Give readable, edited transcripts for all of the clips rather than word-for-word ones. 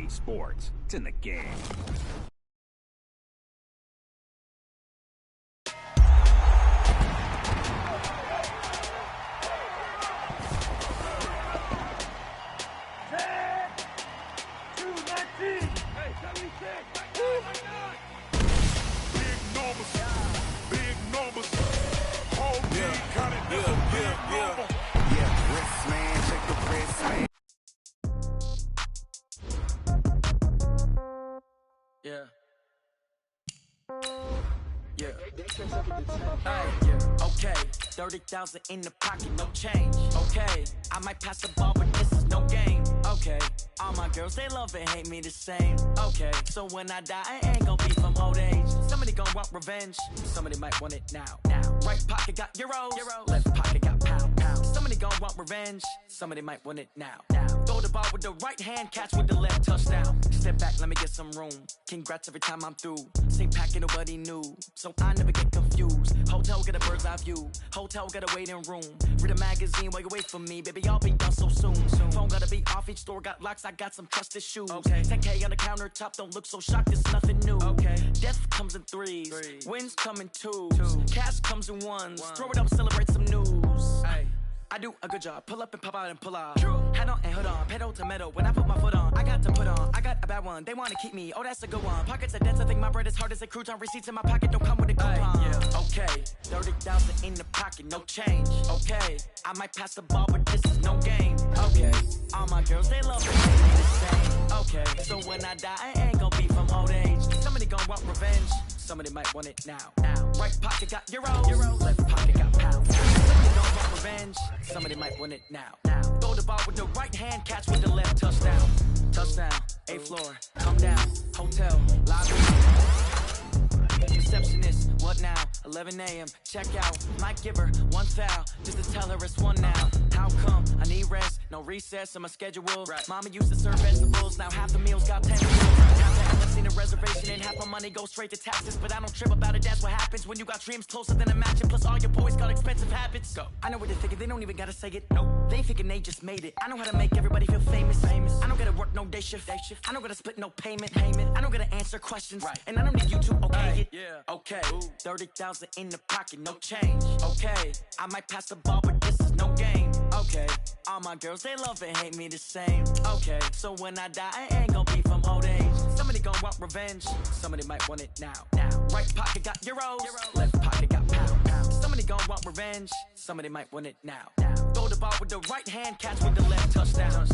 EA Sports. It's in the game. Okay, 30,000 in the pocket, no change. Okay, I might pass the ball, but this is no game. Okay, all my girls, they love and hate me the same. Okay, so when I die, I ain't gon' be from old age. Somebody gon' want revenge, somebody might want it now. Right pocket got euros, left pocket got pound. Somebody gon' want revenge, somebody might want it now. Throw the ball with the right hand, catch with the left, touchdown. Step back, let me get some room. Congrats every time I'm through. Same packet, nobody knew, so I never get confused. Hotel get a bird's eye view, hotel get a waiting room. Read a magazine while you wait for me, baby, I'll be done so soon. Phone gotta be off, each store got locks, I got some trusted shoes. 10K on the countertop, don't look so shocked, it's nothing new. Death comes in threes, wins come in twos, cash comes in ones. Throw it up, celebrate some news. I do a good job, pull up and pop out and pull out. Head on and hood on, pedal to metal. When I put my foot on, I got to put on. I got a bad one, they wanna keep me, oh that's a good one. Pockets are dense, I think my bread is hard as a crouton. Receipts in my pocket don't come with a coupon. Okay, 30,000 in the pocket, no change. Okay, I might pass the ball, but this is no game. Okay, all my girls, they love and hate me the same. Okay, so when I die, I ain't gon' be from old age. Somebody gon' want revenge, somebody might want it now. Right pocket got euros, left pocket got pounds. Somebody gon' want revenge, somebody might want it now. Throw the ball with the right hand, catch with the left, touchdown. Touchdown, 8th floor, come down, hotel, lobby. Receptionist, what now? 11 a.m. check out. Might give her one foul just to tell her it's one now. How come? I need rest, no recess in my schedule. Mama used to serve vegetables, now half the meals got 10 meals. Half the seen a reservation and half my money goes straight to taxes. But I don't trip about it, that's what happens when you got dreams closer than a matching. Plus all your boys got expensive habits. Go. I know what they're thinking, they don't even gotta say it. Nope. They thinking they just made it. I know how to make everybody feel famous. I don't gotta work no day shift. I don't gotta split no payment. I don't gotta answer questions. And I don't need you to okay it. Okay, 30,000 in the pocket, no change. Okay, I might pass the ball, but this is no game. Okay, all my girls, they love and hate me the same. Okay, so when I die, I ain't gon' be from old age. Somebody gon' want revenge, somebody might want it now. Right pocket got euros, left pocket got pound. Somebody gon' want revenge, somebody might want it now. Throw the ball with the right hand, catch with the left, touchdown.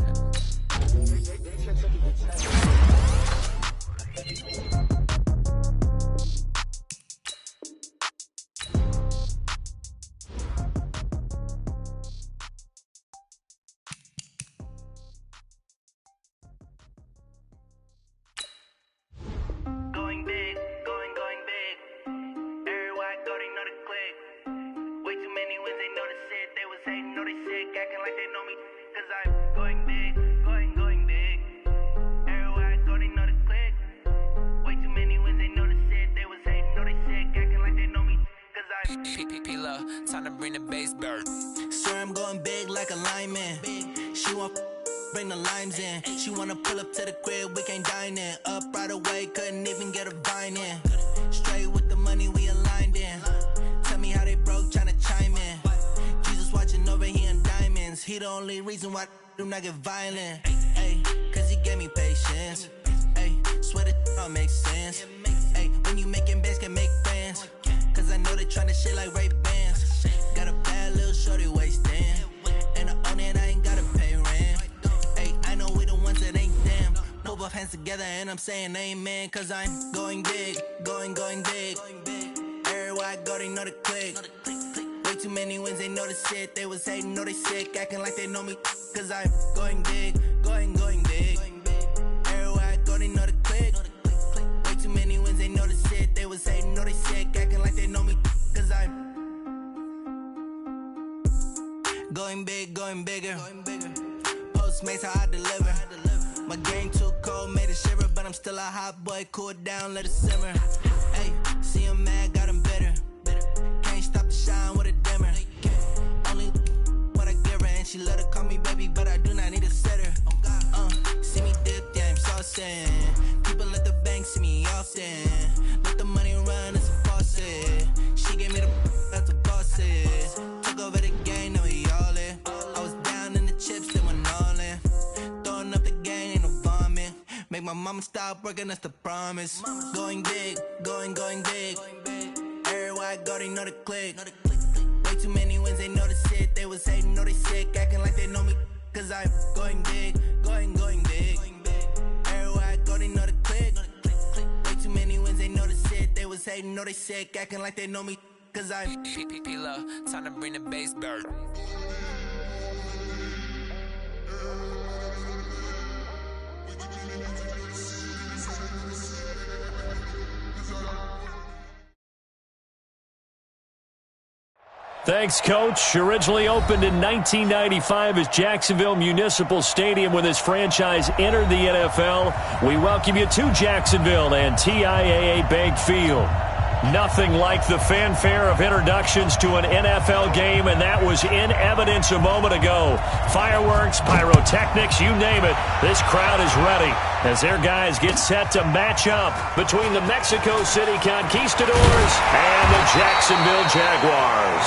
Going big, going big. Everywhere I go, they know the click. Way too many wins, they know the shit. They was hating, know they sick, acting like they know me. Cause I'm going big, going big. Everywhere I go, they know the click. Way too many wins, they know the shit. They was hating, know they sick, acting like they know me. Cause I'm P-P-P-Love, time to bring the bass bird. Swear I'm going big like a lineman. She want bring the limes in. She wanna pull up to the crib, we can't dine in. Up right away, couldn't even get a vine in. Straight with the money, we aligned in. Tell me how they broke, tryna chime in. Jesus watching over here in diamonds. He the only reason why I do not get violent. Ay, cause he gave me patience. Ay, swear that all makes sense. Ay, when you making bands, can make friends. Cause I know they tryna shit like Ray-Bans. Got a bad little shorty wasting. And I own it, I ain't gotta pay rent. Ay, I know we the ones that ain't them. Put both hands together and I'm saying amen. Cause I'm going big, going big. Everywhere I go, they know the click. Way too many wins, they know the shit. They was hating, know they sick, acting like they know me. Cause I'm going big, going big. Everywhere I go, they know the click. Way too many wins, they know the shit. They was hating, know they sick, acting like they know me. Cause I'm going big, going bigger. Postmates how I deliver. My game too cold, made it shiver, but I'm still a hot boy. Cool it down, let it simmer. Hey, see him mad, got him bitter. Can't stop the shine with a dimmer. Only what I give her, and she let her call me baby, but I do not need a sitter. See me dip, yeah, I'm saucy. Boston. People at the bank see me often. Let the money run, it's a faucet. She gave me the that's a bosses. Took over the game, now we all in. I was down in the chips, they went all in. Throwing up the game, ain't no bombing. Make my mama stop working, that's the promise. Going big, going big. Everywhere I go, they know the click. Way too many wins, they know the shit. They was hating, know they sick, acting like they know me. Cause I'm going big, going big. Everywhere I go, they know the click. Way too many wins, they know the shit. They was hating, know they sick, acting like they know me. Cause I'm PLAYA, time to bring the bass bird. Thanks, Coach. Originally opened in 1995 as Jacksonville Municipal Stadium when this franchise entered the NFL. We welcome you to Jacksonville and TIAA Bank Field. Nothing like the fanfare of introductions to an NFL game, and that was in evidence a moment ago. Fireworks, pyrotechnics, you name it. This crowd is ready as their guys get set to match up between the Mexico City Conquistadors and the Jacksonville Jaguars.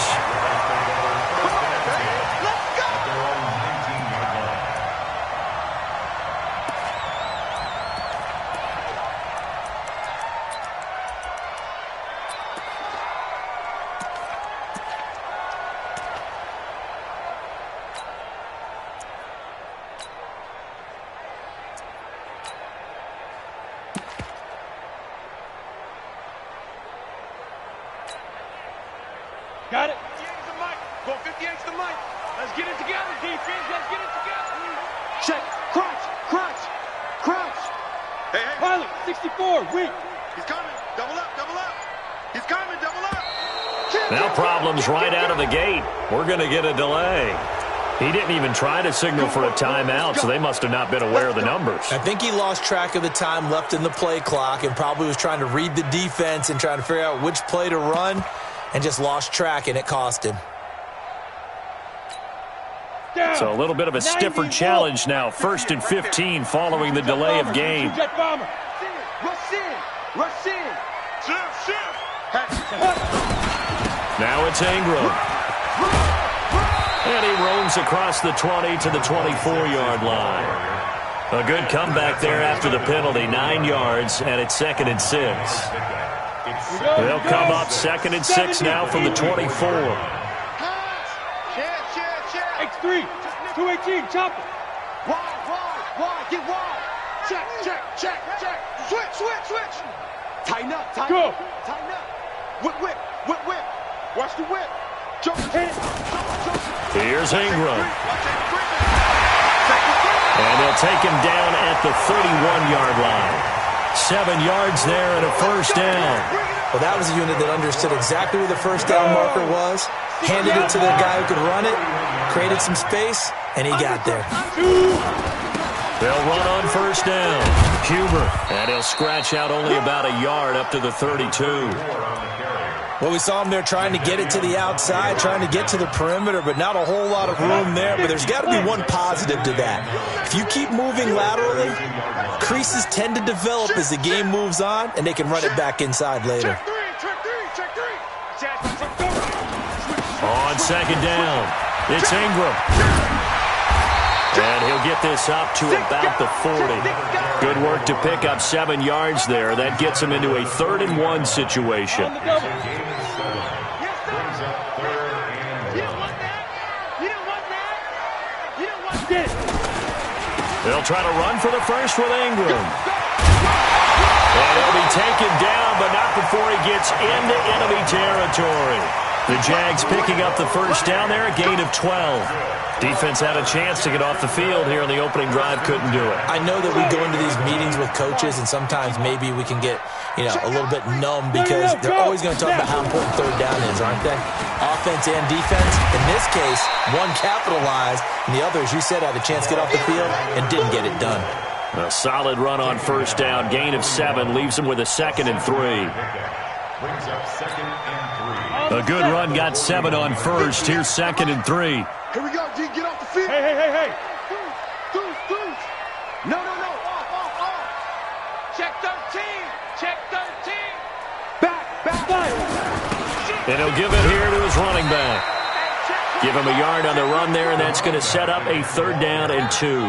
Got it. 58's the mic. Go 58's the mic. Let's get it together, defense. Let's get it together. Check. Crunch. Hey. Pilot, 64, weak. He's coming. Double up. He's coming, double up. Now problems right out of the gate. We're going to get a delay. He didn't even try to signal for a timeout, so they must have not been aware of the numbers. I think he lost track of the time left in the play clock and probably was trying to read the defense and trying to figure out which play to run. And just lost track, and it cost him. So a little bit of a stiffer challenge now. 1st and 15 following the delay of game. Rush in. Shift. Now it's Ingram. And he roams across the 20 to the 24-yard line. A good comeback there after the penalty. 9 yards, and it's 2nd and 6. They'll come up 2nd and 6 now from the 24. X3, 218, chop it. Wide, get wide. Check. Switch. Tighten up. Go. Tighten up. Whip. Watch the whip. Jump. Here's Ingram. And they'll take him down at the 31-yard line. 7 yards there and a first down. Well, that was a unit that understood exactly where the first down marker was, handed it to the guy who could run it, created some space, and he got there. They'll run on first down. Huber, and he'll scratch out only about a yard up to the 32. Well, we saw him there trying to get it to the outside, trying to get to the perimeter, but not a whole lot of room there. But there's got to be one positive to that. If you keep moving laterally, creases tend to develop as the game moves on, and they can run it back inside later. On second down, it's Ingram. And he'll get this up to about the 40. Good work to pick up 7 yards there. That gets him into a 3rd and 1 situation. They'll try to run for the first with Ingram. And he'll be taken down, but not before he gets into enemy territory. The Jags picking up the first down there, a gain of 12. Defense had a chance to get off the field here in the opening drive, couldn't do it. I know that we go into these meetings with coaches, and sometimes maybe we can get, a little bit numb because they're always going to talk about how important third down is, aren't they? Offense and defense. In this case, one capitalized, and the other, as you said, had a chance to get off the field and didn't get it done. A solid run on first down, gain of 7, leaves him with a 2nd and 3. A good run got 7 on first. Here's 2nd and 3. Here we go, D. Get off the field. Hey. No. Off. Check 13. Check 13. Back. And he'll give it here to his running back. Give him a yard on the run there, and that's going to set up a 3rd down and 2.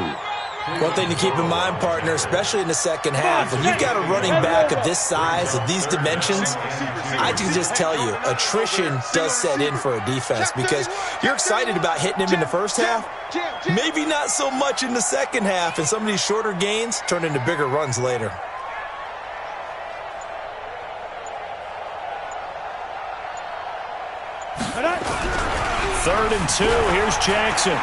One thing to keep in mind, partner, especially in the second half, when you've got a running back of this size, of these dimensions, I can just tell you, attrition does set in for a defense because you're excited about hitting him in the first half, maybe not so much in the second half, and some of these shorter gains turn into bigger runs later. Third and 2. Here's Jackson.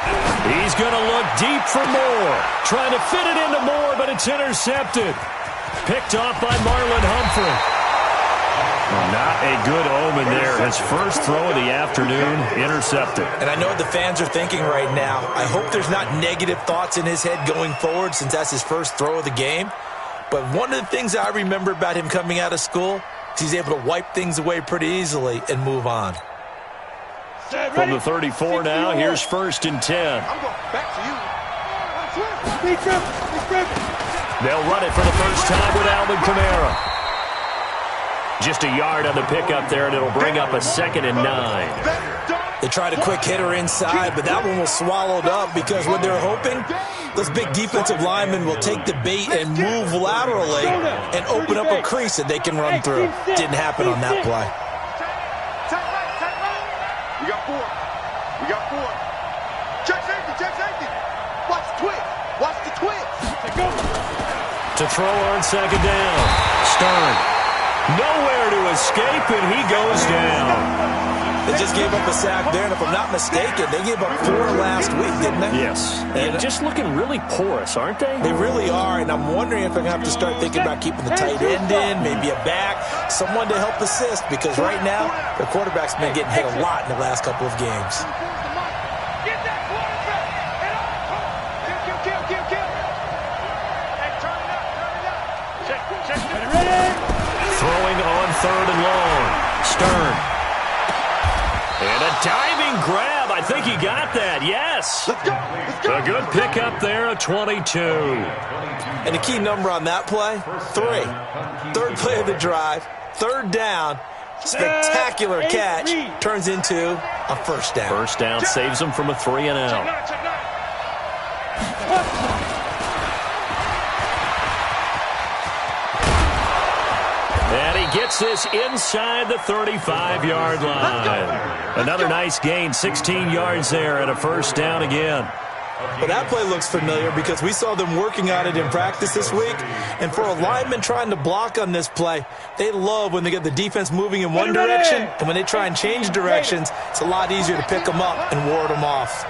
He's going to look deep for Moore. Trying to fit it into Moore, but it's intercepted. Picked off by Marlon Humphrey. Not a good omen there. His first throw of the afternoon, intercepted. And I know what the fans are thinking right now. I hope there's not negative thoughts in his head going forward since that's his first throw of the game. But one of the things I remember about him coming out of school is he's able to wipe things away pretty easily and move on. From the 34 now, here's 1st and 10. I'm going back to you. They'll run it for the first time with Alvin Kamara. Just a yard on the pickup there, and it'll bring up a 2nd and 9. They tried a quick hitter inside, but that one was swallowed up because what they're hoping, those big defensive linemen will take the bait and move laterally and open up a crease that they can run through. Didn't happen on that play. We got 4. We got 4. Check safety. Watch the twist. Watch the twist. To throw on 2nd down. Stern. Nowhere to escape, and he goes down. They just gave up a sack there, and if I'm not mistaken, they gave up 4 last week, didn't they? Yes. And just looking really porous, aren't they? They really are, and I'm wondering if I'm going to have to start thinking about keeping the tight end in, maybe a back, someone to help assist, because right now, their quarterback's been getting hit a lot in the last couple of games. Throwing on 3rd and long. Stern. And a diving grab. I think he got that. Yes. Let's go. A good pickup there, a 22. And the key number on that play, 3. 3rd play of the drive, 3rd down, spectacular catch, turns into a 1st down. 1st down saves him from a 3 and out. And he gets this inside the 35-yard line. Another nice gain, 16 yards there, and a 1st down again. Well, that play looks familiar because we saw them working on it in practice this week. And for a lineman trying to block on this play, they love when they get the defense moving in one direction. And when they try and change directions, it's a lot easier to pick them up and ward them off.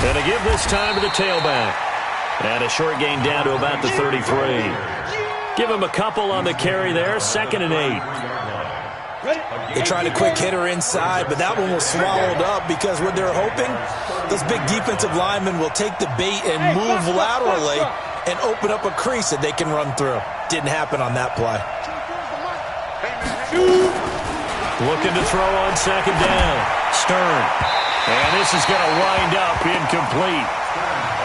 And to give this time to the tailback. And a short gain down to about the 33. Give him a couple on the carry there, 2nd and 8. They tried a quick hitter inside, but that one was swallowed up because what they're hoping, those big defensive linemen will take the bait and move laterally and open up a crease that they can run through. Didn't happen on that play. Looking to throw on 2nd down. Stern. And this is going to wind up incomplete.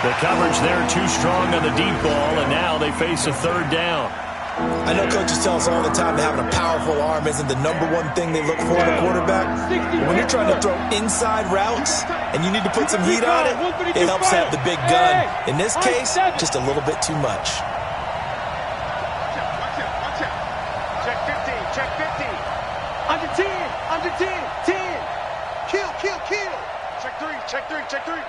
The coverage there too strong on the deep ball, and now they face a 3rd down. I know coaches tell us all the time that having a powerful arm isn't the #1 thing they look for in a quarterback. But when you're trying to throw inside routes and you need to put some heat on it, it helps have the big gun. In this case, just a little bit too much. Check 15. Check 15. Under 10. Under 10. 10. Kill. Check 3. Check 3. Check 3.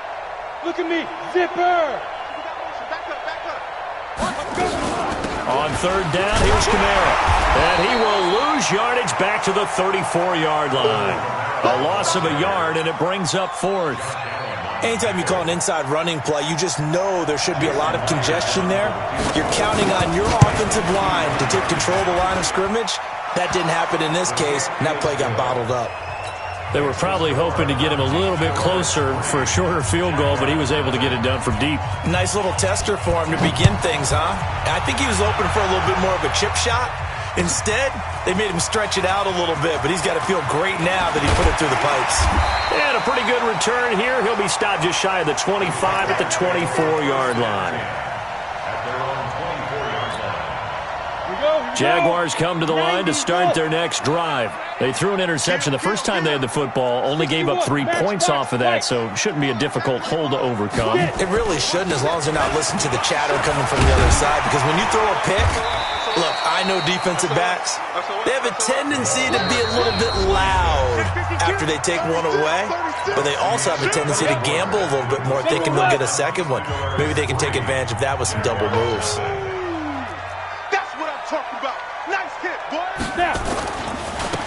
Look at me. Zipper. Back up. On 3rd down, here's Kamara. And he will lose yardage back to the 34-yard line. A loss of a yard, and it brings up 4th. Anytime you call an inside running play, you just know there should be a lot of congestion there. You're counting on your offensive line to take control of the line of scrimmage. That didn't happen in this case, and that play got bottled up. They were probably hoping to get him a little bit closer for a shorter field goal, but he was able to get it done from deep. Nice little tester for him to begin things, huh? I think he was open for a little bit more of a chip shot. Instead, they made him stretch it out a little bit, but he's got to feel great now that he put it through the pipes. And a pretty good return here. He'll be stopped just shy of the 25 at the 24-yard line. Jaguars come to the line to start their next drive. They threw an interception the first time they had the football, only gave up 3 points off of that, so it shouldn't be a difficult hole to overcome. It really shouldn't, as long as they're not listening to the chatter coming from the other side, because when you throw a pick, look, I know defensive backs, they have a tendency to be a little bit loud after they take one away, but they also have a tendency to gamble a little bit more, thinking they'll get a second one. Maybe they can take advantage of that with some double moves. That's what I'm talking about. Nice hit, boy. Now.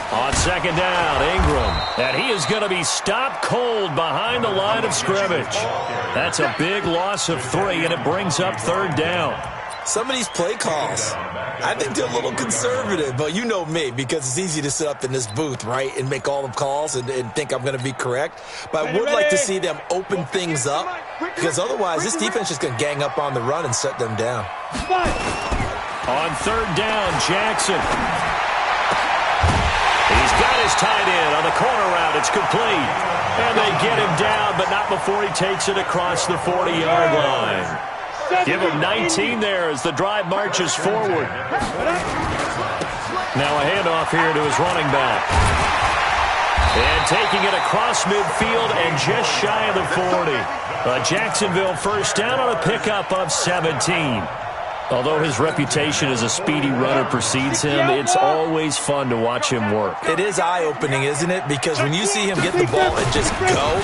On second down, Ingram. And he is going to be stopped cold behind the line of scrimmage. That's a big loss of 3, and it brings up third down. Some of these play calls, I think they're a little conservative, but you know me, because it's easy to sit up in this booth, right, and make all the calls and think I'm going to be correct. But I would like to see them open things up, because otherwise this defense is going to gang up on the run and shut them down. On third down, Jackson. He's got his tight end on the corner route. It's complete. And they get him down, but not before he takes it across the 40-yard line. Give him 19 there as the drive marches forward. Now a handoff here to his running back. And taking it across midfield and just shy of the 40. A Jacksonville first down on a pickup of 17. Although his reputation as a speedy runner precedes him, it's always fun to watch him work. It is eye-opening, isn't it? Because when you see him get the ball and just go,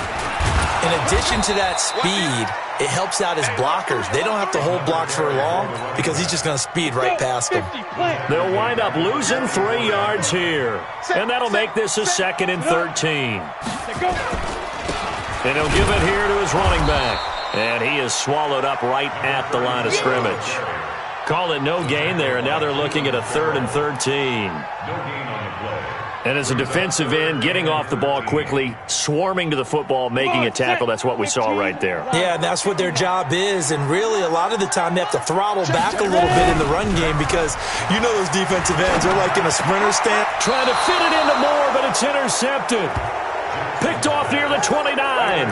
in addition to that speed, it helps out his blockers. They don't have to hold blocks for long because he's just going to speed right past them. They'll wind up losing 3 yards here. And that'll make this a 2nd and 13. And he'll give it here to his running back. And he is swallowed up right at the line of scrimmage. Call it no gain there, and now they're looking at a 3rd and 13. And as a defensive end, getting off the ball quickly, swarming to the football, making a tackle, that's what we saw right there. Yeah, and that's what their job is, and really a lot of the time they have to throttle back a little bit in the run game because you know those defensive ends are like in a sprinter stance. Trying to fit it into Moore, but it's intercepted. Picked off near the 29.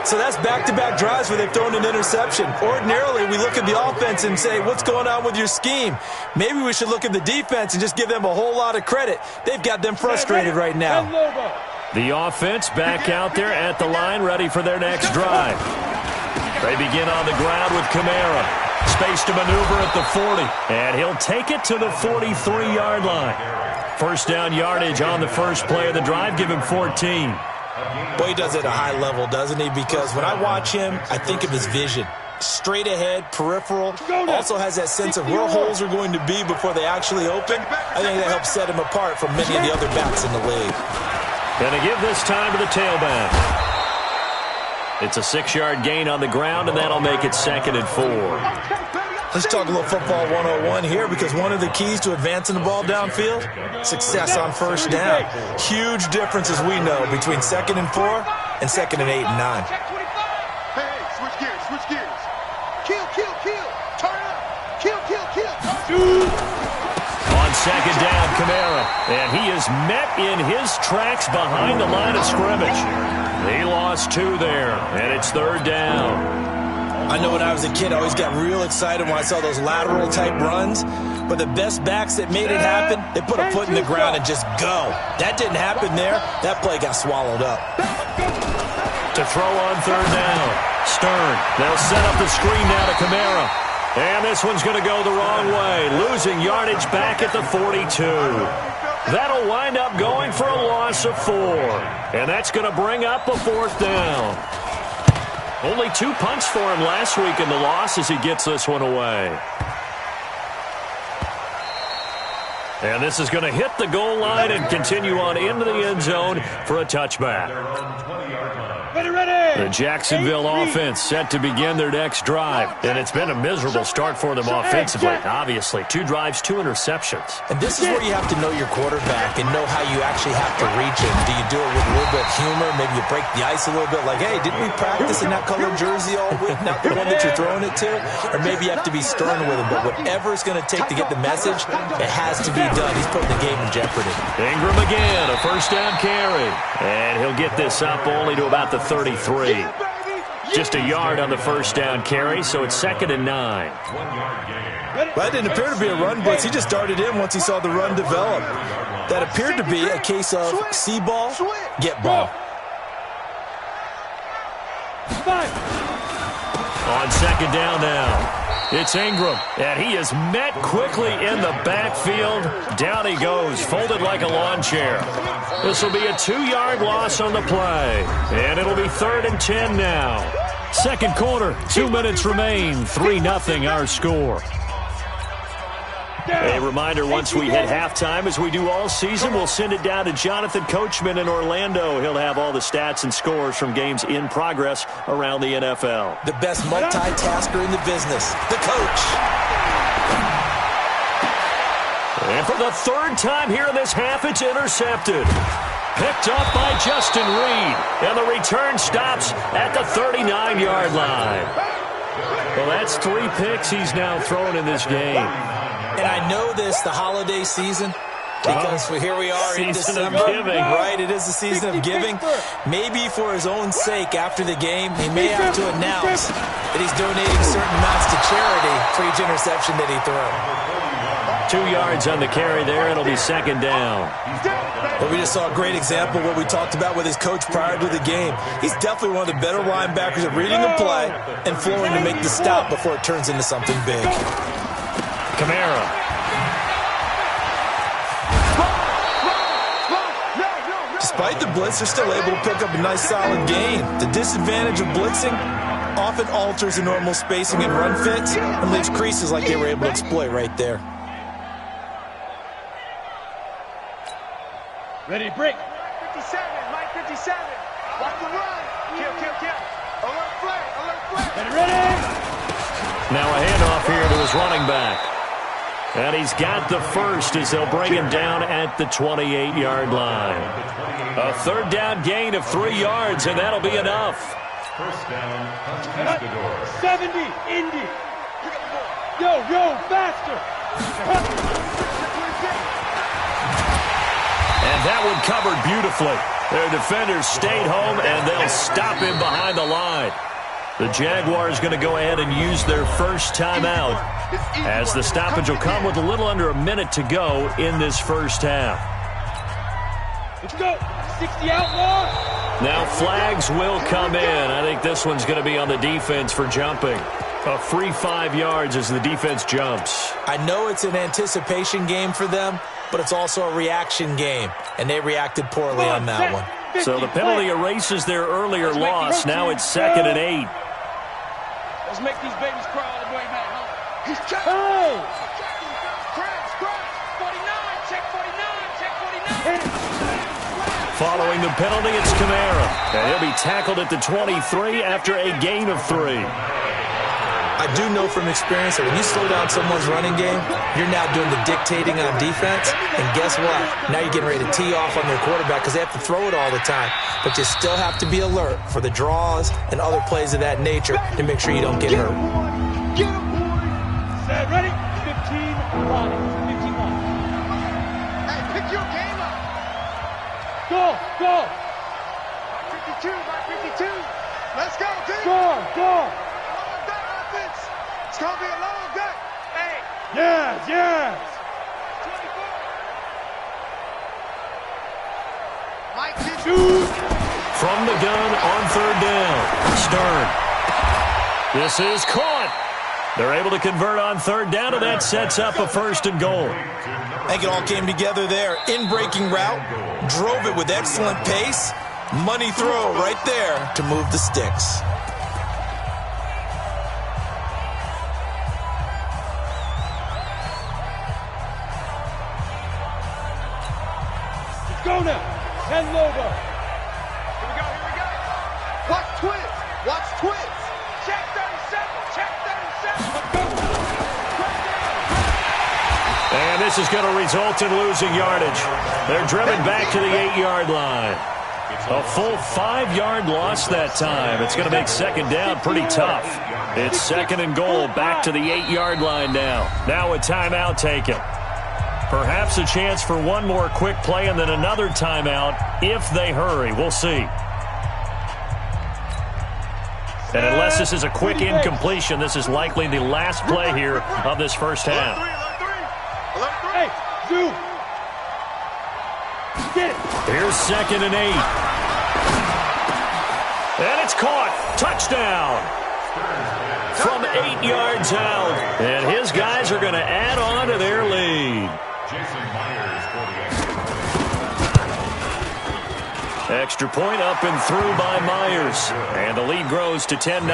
So that's back-to-back drives where they've thrown an interception. Ordinarily, we look at the offense and say, what's going on with your scheme? Maybe we should look at the defense and just give them a whole lot of credit. They've got them frustrated right now. The offense back out there at the line, ready for their next drive. They begin on the ground with Kamara. Space to maneuver at the 40. And he'll take it to the 43-yard line. First down yardage on the first play of the drive. Give him 14. Boy, he does it at a high level, doesn't he? Because when I watch him, I think of his vision. Straight ahead, peripheral. Also has that sense of where holes are going to be before they actually open. I think that helps set him apart from many of the other backs in the league. Going to give this time to the tailback. It's a 6-yard gain on the ground, and that'll make it 2nd and 4. Let's talk a little football 101 here, because one of the keys to advancing the ball downfield, success on first down. Huge difference, as we know, between 2nd and 4 and 2nd and 8 and 9. Hey, switch gears, switch gears. Kill, kill, kill. Turn up. Kill, kill, kill. On second down, Kamara. And he is met in his tracks behind the line of scrimmage. He lost 2 there, and it's 3rd down. I know when I was a kid, I always got real excited when I saw those lateral-type runs. But the best backs that made it happen, they put a foot in the ground and just go. That didn't happen there. That play got swallowed up. To throw on 3rd down. Stern. They'll set up the screen now to Kamara. And this one's going to go the wrong way. Losing yardage back at the 42. That'll wind up going for a loss of 4. And that's going to bring up a 4th down. Only 2 punts for him last week in the loss as he gets this one away. And this is going to hit the goal line and continue on into the end zone for a touchback. The Jacksonville offense set to begin their next drive. And it's been a miserable start for them offensively. Obviously, 2 drives, 2 interceptions. And this is where you have to know your quarterback and know how you actually have to reach him. Do you do it with a little bit of humor? Maybe you break the ice a little bit like, hey, didn't we practice in that colored jersey all week? Not the one that you're throwing it to? Or maybe you have to be stern with him. But whatever it's going to take to get the message, it has to be done. He's putting the game in jeopardy. Ingram again, a first down carry. And he'll get this up only to about the 33. Just a yard on the first down carry, so it's 2nd and 9. Well, that didn't appear to be a run blitz. He just darted in once he saw the run develop. That appeared to be a case of see ball, get ball. On 2nd down now. It's Ingram, and he is met quickly in the backfield. Down he goes, folded like a lawn chair. This will be a 2-yard loss on the play, and it'll be 3rd and 10 now. Second quarter, 2 minutes remain, 3-0 our score. A reminder, once we hit halftime, as we do all season, we'll send it down to Jonathan Coachman in Orlando. He'll have all the stats and scores from games in progress around the NFL. The best multitasker in the business, the coach. And for the 3rd time here in this half, it's intercepted. Picked up by Justin Reed, and the return stops at the 39-yard line. Well, that's 3 picks he's now thrown in this game. And I know this, the holiday season, because here we are in December, right? It is the season of giving. Maybe for his own sake, after the game, he may have to announce that he's donating certain amounts to charity for each interception that he threw. 2 yards on the carry there. It'll be 2nd down. Well, we just saw a great example of what we talked about with his coach prior to the game. He's definitely one of the better linebackers at reading a play and flowing to make the stop before it turns into something big. Kamara. Despite the blitz, they're still able to pick up a nice solid gain. The disadvantage of blitzing often alters the normal spacing and run fits and leaves creases like they were able to exploit right there. Ready, break. 57, Mike 57. Watch the run. Kill. Alert flag. Ready. Now a handoff here to his running back. And he's got the first as they'll bring him down at the 28-yard line. A 3rd down gain of 3 yards, and that'll be enough. First down, 70, Indy. Yo, faster. And that one covered beautifully. Their defenders stayed home, and they'll stop him behind the line. The Jaguars going to go ahead and use their first timeout, as the stoppage will come with a little under a minute to go in this first half. Let's go. 60 outlaws. Now flags will come in. I think this one's going to be on the defense for jumping. A free 5 yards as the defense jumps. I know it's an anticipation game for them, but it's also a reaction game, and they reacted poorly on that one. So the penalty erases their earlier loss. Now it's 2nd and 8. Let's make these babies cry all the way back home. He's checking. Hey! Crash. 49, check 49. Following the penalty, it's Kamara. And he'll be tackled at the 23 after a gain of 3. I do know from experience that when you slow down someone's running game, you're now doing the dictating on defense. And guess what? Now you're getting ready to tee off on their quarterback because they have to throw it all the time. But you still have to be alert for the draws and other plays of that nature to make sure you don't get hurt. Get him, boy. Set, ready? 15 line. 15 line. Hey, pick your game up. Go. 52, Mike 52. Let's go, team. Go. It's gonna be a long day. Hey. Yes. 24. Mike 52. From the gun on 3rd down. Stern. This is caught. They're able to convert on 3rd down, and that sets up a 1st and goal. I think it all came together there. In-breaking route, drove it with excellent pace. Money throw right there to move the sticks. Go now. 10 logo. Here we go. Watch twins. Check 37. And this is going to result in losing yardage. They're driven back to the 8-yard line. A full 5-yard loss that time. It's going to make 2nd down pretty tough. It's 2nd and goal, back to the 8-yard line now. Now a timeout taken. Perhaps a chance for one more quick play and then another timeout if they hurry. We'll see. And unless this is a quick incompletion, this is likely the last play here of this first half. Hey, Zoo. Get it. Here's 2nd and 8. And it's caught. Touchdown. From 8 yards out. And his guys are going to add on to their lead. Extra point up and through by Myers. And the lead grows to 10-0.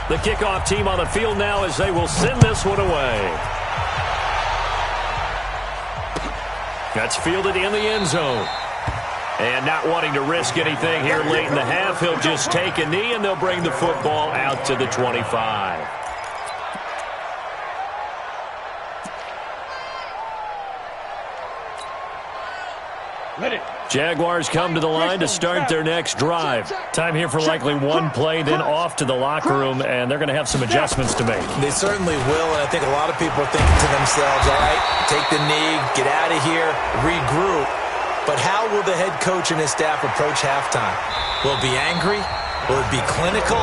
The kickoff team on the field now as they will send this one away. That's fielded in the end zone. And not wanting to risk anything here late in the half, he'll just take a knee and they'll bring the football out to the 25. Jaguars come to the line to start their next drive. Time here for likely one play, then off to the locker room, and they're going to have some adjustments to make. They certainly will, and I think a lot of people are thinking to themselves, all right, take the knee, get out of here, regroup. But how will the head coach and his staff approach halftime? Will it be angry? Will it be clinical?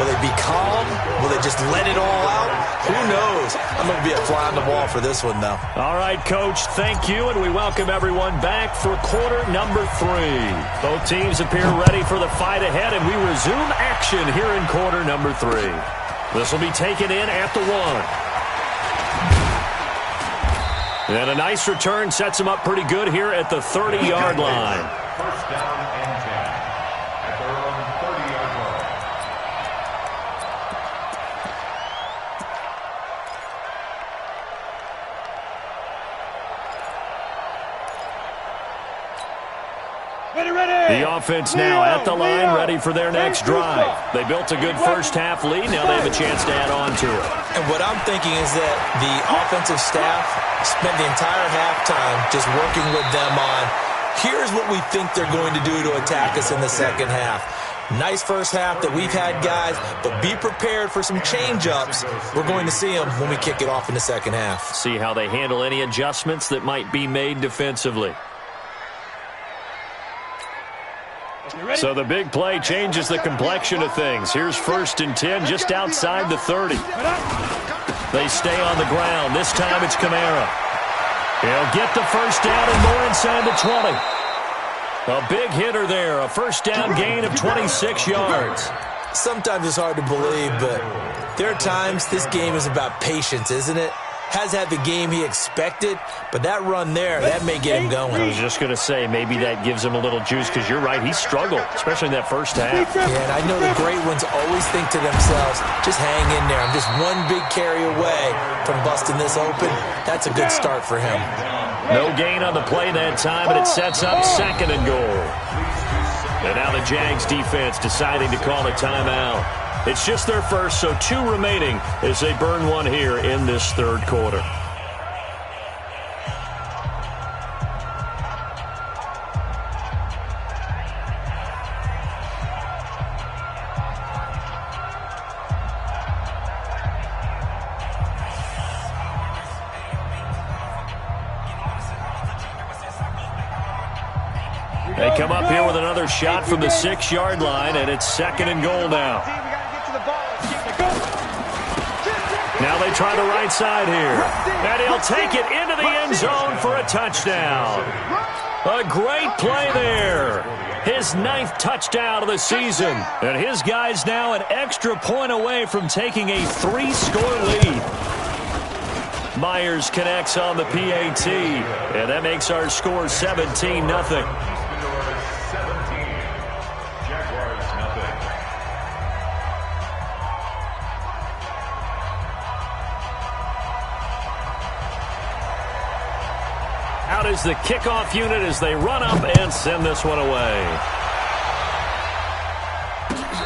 Will it be calm? Will they just let it all out? Who knows? I'm going to be a fly on the wall for this one, though. All right, Coach, thank you, and we welcome everyone back for quarter number 3. Both teams appear ready for the fight ahead, and we resume action here in quarter number 3. This will be taken in at the 1. And a nice return sets him up pretty good here at the 30-yard line. First down and 10 at their own 30-yard line. The offense now at the line, ready for their next drive. They built a good first half lead. Now they have a chance to add on to it. And what I'm thinking is that the offensive staff spent the entire halftime just working with them on, here's what we think they're going to do to attack us in the second half. Nice first half that we've had, guys, but be prepared for some change-ups. We're going to see them when we kick it off in the second half. See how they handle any adjustments that might be made defensively. So the big play changes the complexion of things. Here's 1st and 10 just outside the 30. They stay on the ground. This time it's Kamara. He'll get the first down and more inside the 20. A big hitter there. A first down gain of 26 yards. Sometimes it's hard to believe, but there are times this game is about patience, isn't it? Has had the game he expected, but that run there, that may get him going. I was just going to say, maybe that gives him a little juice, because you're right, he struggled, especially in that first half. Yeah, and I know the great ones always think to themselves, just hang in there. I'm just one big carry away from busting this open. That's a good start for him. No gain on the play that time, and it sets up 2nd and goal. And now the Jags defense deciding to call a timeout. It's just their first, so 2 remaining as they burn one here in this third quarter. They come up here with another shot from the 6-yard line, and it's 2nd and goal now. Now they try the right side here. And he'll take it into the end zone for a touchdown. A great play there. His 9th touchdown of the season. And his guys now an extra point away from taking a 3-score lead. Myers connects on the PAT. And that makes our score 17-0. Out is the kickoff unit as they run up and send this one away.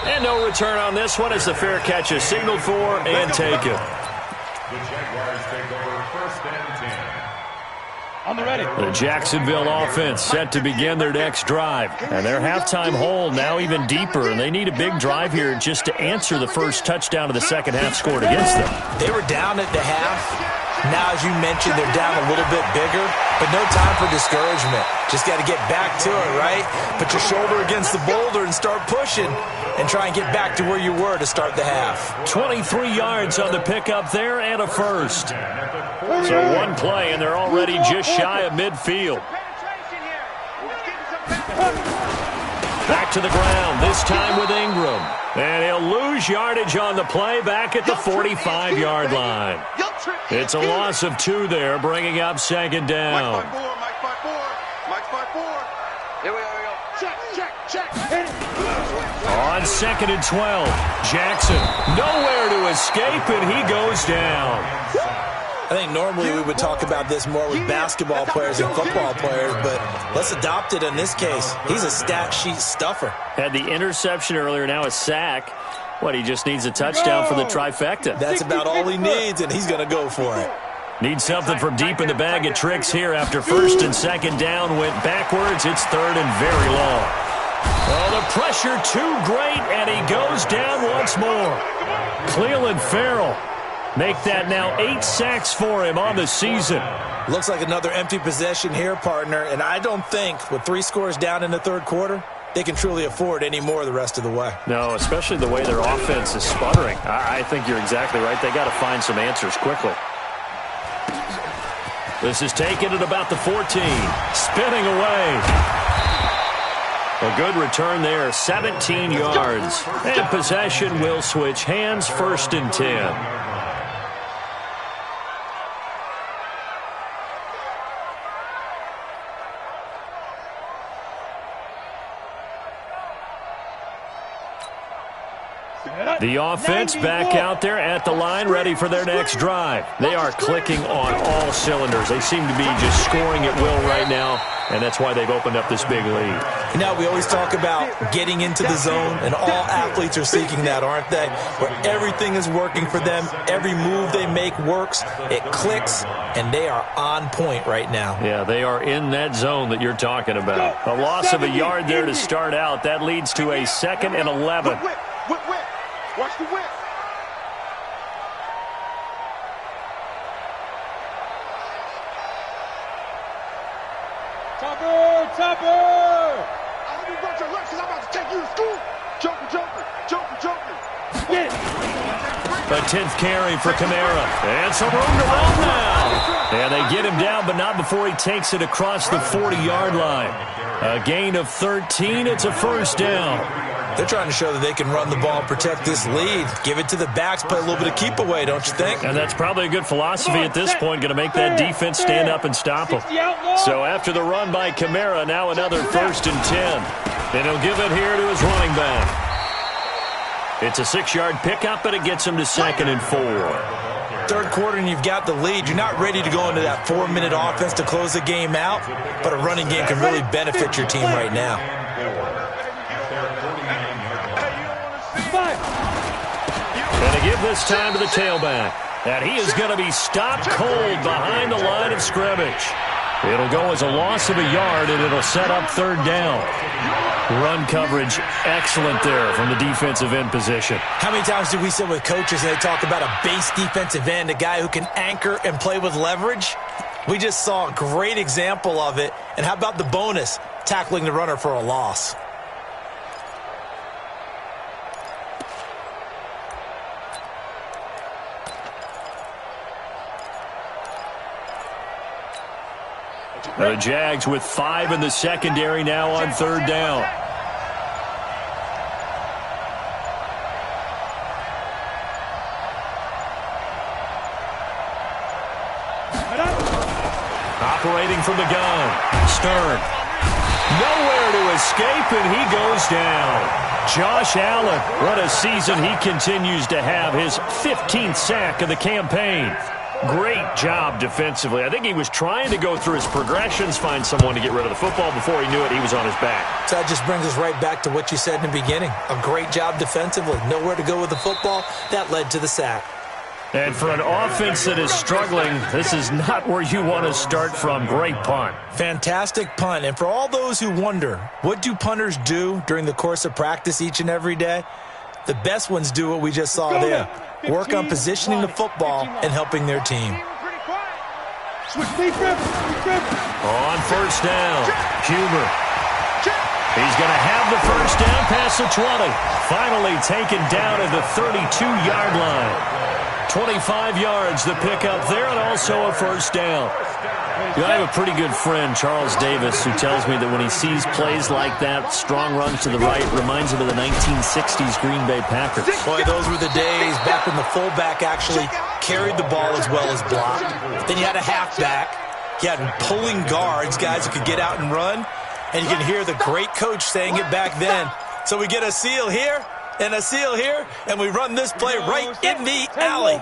And no return on this one as the fair catch is signaled for and taken. The Jaguars take over 1st and 10. On the ready. The Jacksonville offense set to begin their next drive. And their halftime hole now even deeper. And they need a big drive here just to answer the first touchdown of the second half scored against them. They were down at the half. Now, as you mentioned, they're down a little bit bigger, but no time for discouragement. Just got to get back to it, right? Put your shoulder against the boulder and start pushing and try and get back to where you were to start the half. 23 yards on the pickup there and a first. So one play, and they're already just shy of midfield. Back to the ground, this time with Ingram. And he'll lose yardage on the play back at the 45-yard line. It's a loss of 2 there, bringing up second down. Mike 5-4. Here we go. Check. Hit it. On 2nd and 12, Jackson nowhere to escape, and he goes down. I think normally we would talk about this more with basketball players and football players, but let's adopt it in this case. He's a stat sheet stuffer. Had the interception earlier, now a sack. What, he just needs a touchdown for the trifecta. That's about all he needs, and he's going to go for it. Needs something from deep in the bag of tricks here after 1st and 2nd down went backwards. It's 3rd and very long. Oh, the pressure too great, and he goes down once more. Cleveland Farrell make that now 8 sacks for him on the season. Looks like another empty possession here, partner, and I don't think with 3 scores down in the 3rd quarter, they can truly afford any more the rest of the way. No, especially the way their offense is sputtering. I think you're exactly right. They got to find some answers quickly. This is taken at about the 14. Spinning away. A good return there, 17 yards. And possession will switch hands, 1st and 10. The offense back out there at the line, ready for their next drive. They are clicking on all cylinders. They seem to be just scoring at will right now, and that's why they've opened up this big lead. You know, we always talk about getting into the zone, and all athletes are seeking that, aren't they? Where everything is working for them, every move they make works, it clicks, and they are on point right now. Yeah, they are in that zone that you're talking about. A loss of a yard there to start out. That leads to a 2nd and 11. Whip. Watch the whip. Topper! I hope you brought your lunch because I'm about to take you to school. Joker. Get it. The 10th carry for Kamara. And some room to run now. And they get him down, but not before he takes it across the 40-yard line. A gain of 13. It's a 1st down. They're trying to show that they can run the ball, protect this lead. Give it to the backs, play a little bit of keep away, don't you think? And that's probably a good philosophy at this point, going to make that defense stand up and stop them. So after the run by Kamara, now another 1st and 10. And he'll give it here to his running back. It's a 6-yard pickup, but it gets him to 2nd and 4. 3rd quarter and you've got the lead. You're not ready to go into that 4-minute offense to close the game out, but a running game can really benefit your team right now. And to give this time to the tailback. And he is going to be stopped cold behind the line of scrimmage. It'll go as a loss of a yard, and it'll set up 3rd down. Run coverage excellent there from the defensive end position. How many times do we sit with coaches and they talk about a base defensive end, a guy who can anchor and play with leverage? We just saw a great example of it. And how about the bonus, tackling the runner for a loss? The Jags with 5 in the secondary now on 3rd down. Operating from the gun. Stern. Nowhere to escape, and he goes down. Josh Allen, what a season he continues to have. His 15th sack of the campaign. Great job defensively. I think he was trying to go through his progressions, find someone to get rid of the football. Before he knew it, he was on his back. So that just brings us right back to what you said in the beginning. A great job defensively. Nowhere to go with the football. That led to the sack. And for an offense that is struggling, this is not where you want to start from. Great punt. Fantastic punt. And for all those who wonder, what do punters do during the course of practice each and every day? The best ones do what we just saw there. Work on positioning the football and helping their team. On first down, Huber. He's going to have the first down past the 20. Finally taken down at the 32-yard line. 25 yards the pickup there, and also a first down. I have a pretty good friend, Charles Davis, who tells me that when he sees plays like that, strong runs to the right, reminds him of the 1960s Green Bay Packers. Boy, those were the days back when the fullback actually carried the ball as well as blocked. Then you had a halfback. You had pulling guards, guys who could get out and run. And you can hear the great coach saying it back then. So we get a seal here and a seal here, and we run this play right in the alley.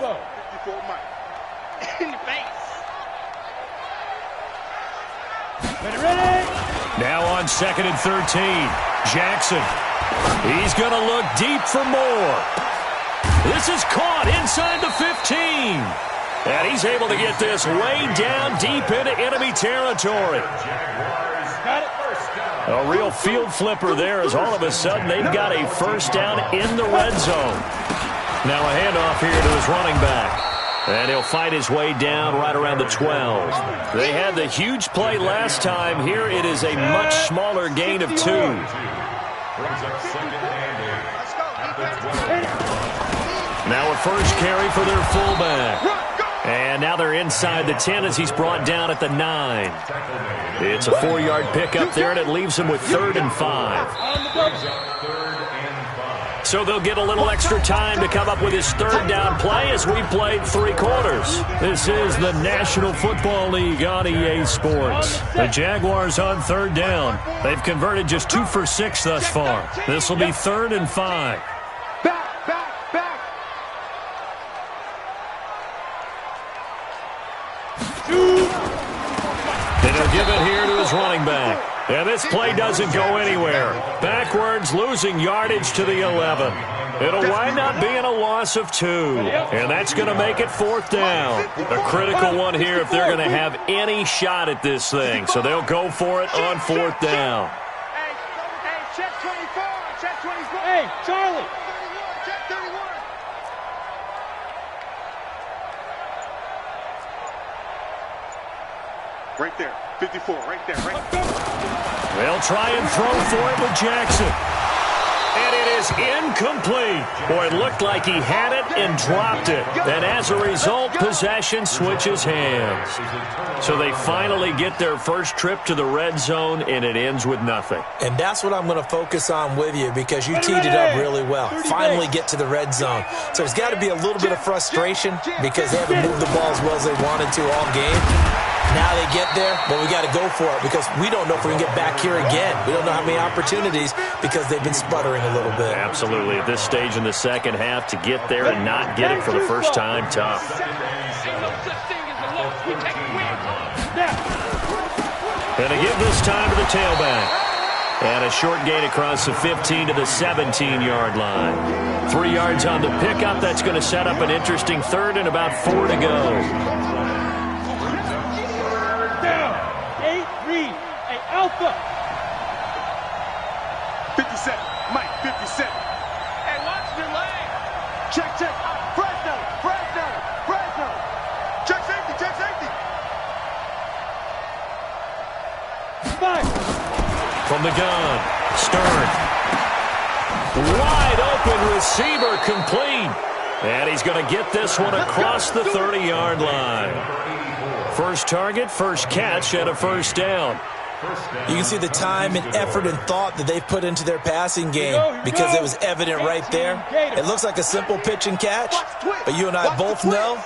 Now on 2nd and 13, Jackson. He's going to look deep for more. This is caught inside the 15. And he's able to get this way down deep into enemy territory. A real field flipper there as all of a sudden they've got a first down in the red zone. Now a handoff here to his running back. And he'll fight his way down right around the 12. They had the huge play last time. Here it is a much smaller gain of 2. Now a first carry for their fullback. And now they're inside the 10 as he's brought down at the 9. It's a 4-yard pickup there, and it leaves him with 3rd and 5. So they'll get a little extra time to come up with his 3rd down play as we played 3 quarters. This is the National Football League on EA Sports. The Jaguars on 3rd down. They've converted just 2 for 6 thus far. This will be 3rd and 5. And he'll give it here to his running back. And this play doesn't go anywhere. Backwards, losing yardage to the 11. It'll wind up being a loss of 2. And that's going to make it 4th down. A critical one here if they're going to have any shot at this thing. So they'll go for it on 4th down. Hey, check 24. Check 24. Hey, Charlie. Check 31. Right there. 54, right there, right there. They'll try and throw for it with Jackson. And it is incomplete. Boy, it looked like he had it and dropped it. And as a result, possession switches hands. So they finally get their first trip to the red zone, and it ends with nothing. And that's what I'm going to focus on with you because you teed it up really well. Finally get to the red zone. So there's got to be a little bit of frustration because they haven't moved the ball as well as they wanted to all game. Now they get there, but we got to go for it because we don't know if we can get back here again. We don't know how many opportunities because they've been sputtering a little bit. Absolutely. At this stage in the second half, to get there and not get it for the first time, tough. And they give this time to the tailback. And a short gain across the 15 to the 17-yard line. 3 yards on the pickup. That's going to set up an interesting 3rd and about 4 to go. Alpha. 57. Mike, 57. Hey, watch your leg. Check. Fresno. Check safety. 5. From the gun, Stern. Wide open receiver complete. And he's going to get this one across the 30-yard line. First target, first catch, and a first down. You can see the time and effort and thought that they've put into their passing game because it was evident right there. It looks like a simple pitch and catch, but you and I both know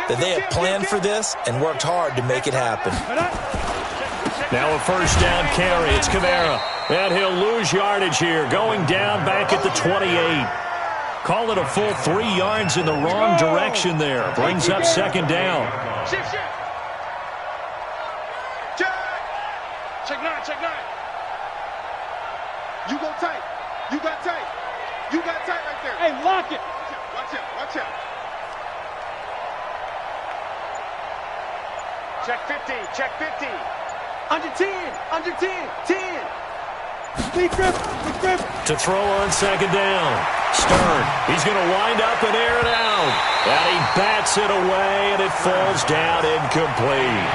that they have planned for this and worked hard to make it happen. Now a first down carry. It's Kamara. And he'll lose yardage here, going down back at the 28. Call it a full 3 yards in the wrong direction there. Brings up 2nd down. Check 9. You go tight. You got tight right there. Hey, lock it. Watch out. Check 50. Under 10. Lead grip. To throw on 2nd down. Stern. He's going to wind up and air it out. And he bats it away, and it falls down incomplete.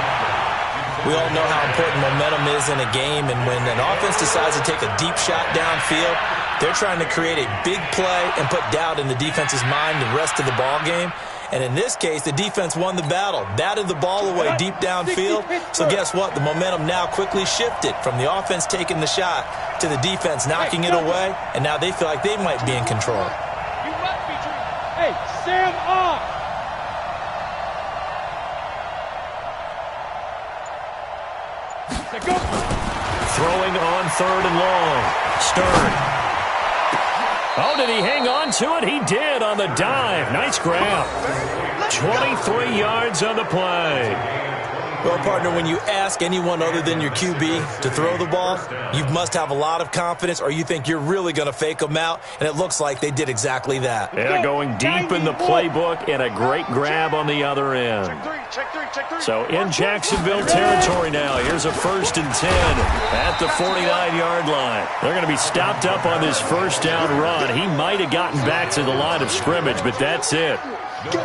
We all know how important momentum is in a game, and when an offense decides to take a deep shot downfield, they're trying to create a big play and put doubt in the defense's mind the rest of the ball game. And in this case, the defense won the battle, batted the ball away deep downfield. So guess what? The momentum now quickly shifted from the offense taking the shot to the defense knocking it away, and now they feel like they might be in control. Hey, Sam off! Throwing on 3rd and long. Stern. Oh, did he hang on to it? He did on the dive. Nice grab. 23 yards on the play. Well, partner, when you ask anyone other than your QB to throw the ball, you must have a lot of confidence, or you think you're really going to fake them out, and it looks like they did exactly that. Yeah, going deep in the playbook, and a great grab on the other end. So in Jacksonville territory now, here's a 1st and 10 at the 49-yard line. They're going to be stopped up on this first down run. He might have gotten back to the line of scrimmage, but that's it.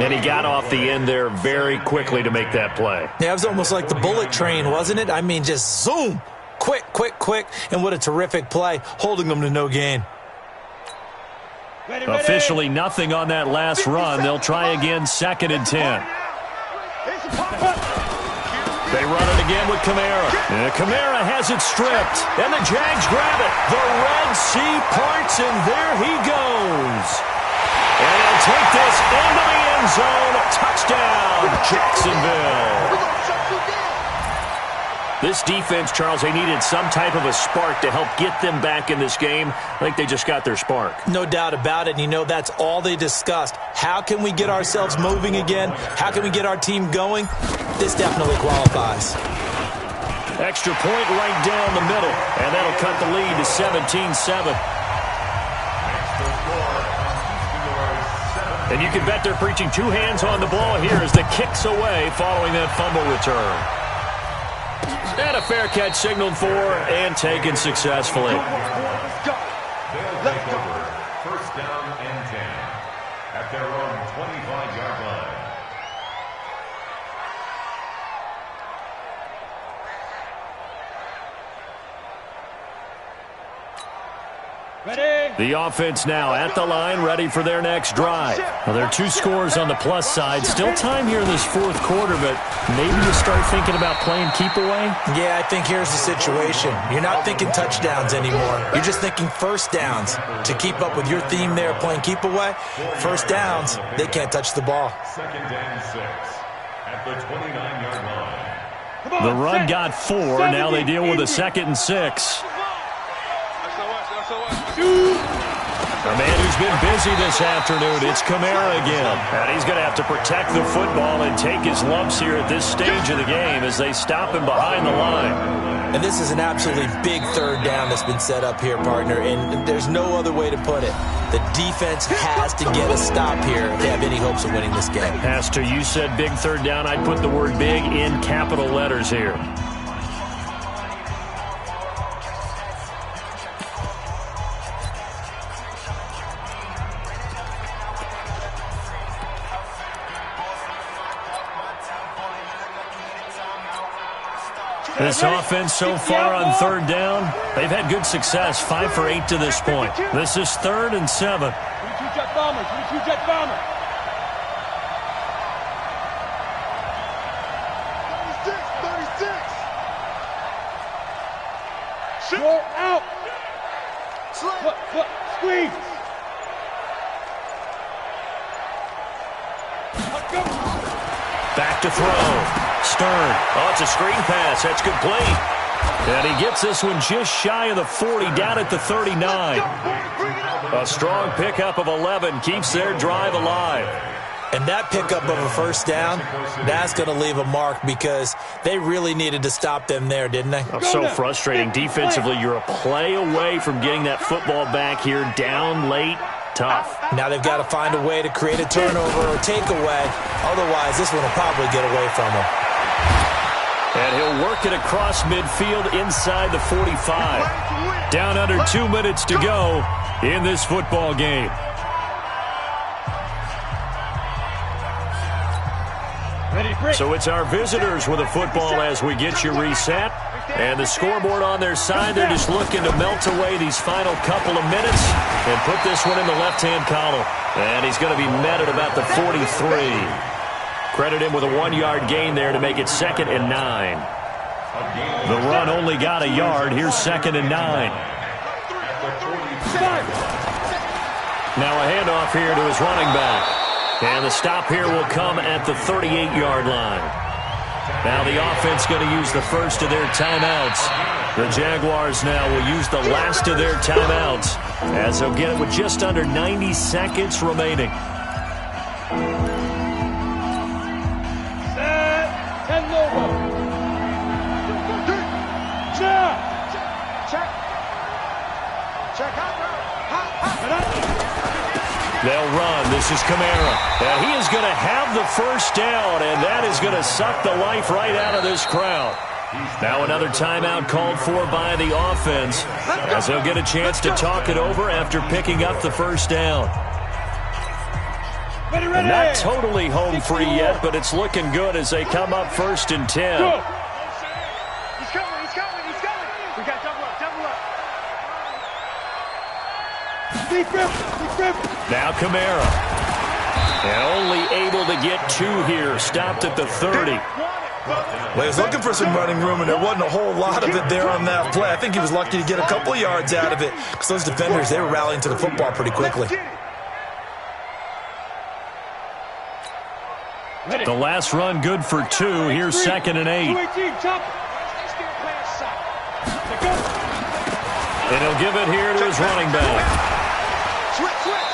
And he got off the end there very quickly to make that play. Yeah, it was almost like the bullet train, wasn't it? I mean, just zoom. Quick, quick, quick. And what a terrific play, holding them to no gain. Officially nothing on that last run. They'll try again, 2nd and 10. They run it again with Kamara. Kamara has it stripped. And the Jags grab it. The Red Sea parts, and there he goes. And he'll take this into the end zone. Touchdown, Jacksonville. This defense, Charles, they needed some type of a spark to help get them back in this game. I think they just got their spark. No doubt about it. And you know, that's all they discussed. How can we get ourselves moving again? How can we get our team going? This definitely qualifies. Extra point right down the middle. And that'll cut the lead to 17-7. And you can bet they're preaching 2 hands on the ball here as the kick's away following that fumble return. And a fair catch signaled for and taken successfully. They'll take over 1st down and 10 at their own 25-yard line. The offense now at the line, ready for their next drive. Well, there are 2 scores on the plus side. Still time here in this 4th quarter, but maybe you start thinking about playing keep away? Yeah, I think here's the situation. You're not thinking touchdowns anymore. You're just thinking 1st downs. To keep up with your theme there, playing keep away, 1st downs, they can't touch the ball. 2nd and 6 at the 29-yard line. The run got 4. Now they deal with a 2nd and 6. A man who's been busy this afternoon, it's Kamara again. And he's going to have to protect the football and take his lumps here at this stage of the game as they stop him behind the line. And this is an absolutely big 3rd down that's been set up here, partner, and there's no other way to put it. The defense has to get a stop here if they have any hopes of winning this game. Has to. You said big 3rd down. I'd put the word big in capital letters here. This offense so far on 3rd down, they've had good success, 5 for 8 to this point. This is 3rd and 7. 22 jet bombers, 22 jet bombers. 36. Go out. Squeeze. Back to throw. Stern. Oh, it's a screen pass. That's complete. And he gets this one just shy of the 40, down at the 39. A strong pickup of 11 keeps their drive alive. And that pickup of a 1st down, that's going to leave a mark because they really needed to stop them there, didn't they? Oh, so frustrating. Defensively, you're a play away from getting that football back here, down late. Tough. Now they've got to find a way to create a turnover or takeaway. Otherwise, this one will probably get away from them. And he'll work it across midfield inside the 45. Down under 2 minutes to go in this football game. So it's our visitors with a football as we get you reset. And the scoreboard on their side, they're just looking to melt away these final couple of minutes and put this one in the left-hand column. And he's going to be met at about the 43. Credit him with a 1-yard gain there to make it 2nd and 9. The run only got a yard. Here's 2nd and 9. Now a handoff here to his running back. And the stop here will come at the 38-yard line. Now the offense going to use the first of their timeouts. The Jaguars now will use the last of their timeouts as they'll get it with just under 90 seconds remaining. They'll run. This is Kamara. And he is going to have the first down, and that is going to suck the life right out of this crowd. Now another timeout called for by the offense as they'll get a chance to talk it over after picking up the first down. And not totally home free yet, but it's looking good as they come up 1st and 10. He's coming. We got double up. Deep grip. Now Kamara. And only able to get 2 here. Stopped at the 30. Well, he was looking for some running room, and there wasn't a whole lot of it there on that play. I think he was lucky to get a couple of yards out of it because those defenders, they were rallying to the football pretty quickly. The last run good for 2. Here's 2nd and 8. And he'll give it here to his running back.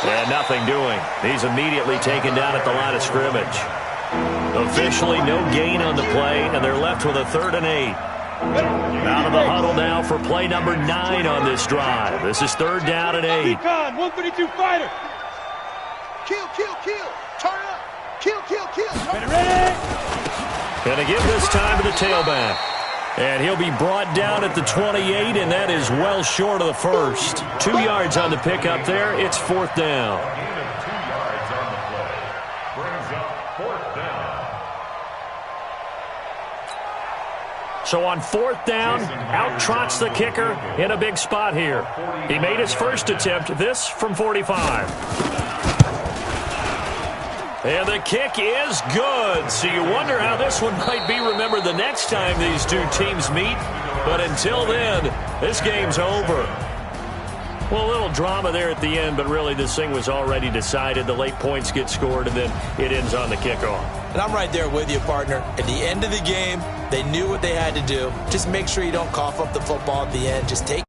And nothing doing. He's immediately taken down at the line of scrimmage. Officially no gain on the play, and they're left with a 3rd and 8. Out of the huddle now for play number 9 on this drive. This is 3rd down and 8. 152 fighter. Kill. Turn up. Kill. Ready. Gonna give this time to the tailback. And he'll be brought down at the 28, and that is well short of the first. 2 yards on the pickup there. It's 4th down. Gain of 2 yards on the play. Brings up 4th down. So on 4th down, out trots the kicker in a big spot here. He made his first attempt, this from 45. And the kick is good. So you wonder how this one might be remembered the next time these two teams meet. But until then, this game's over. Well, a little drama there at the end, but really this thing was already decided. The late points get scored, and then it ends on the kickoff. And I'm right there with you, partner. At the end of the game, they knew what they had to do. Just make sure you don't cough up the football at the end. Just take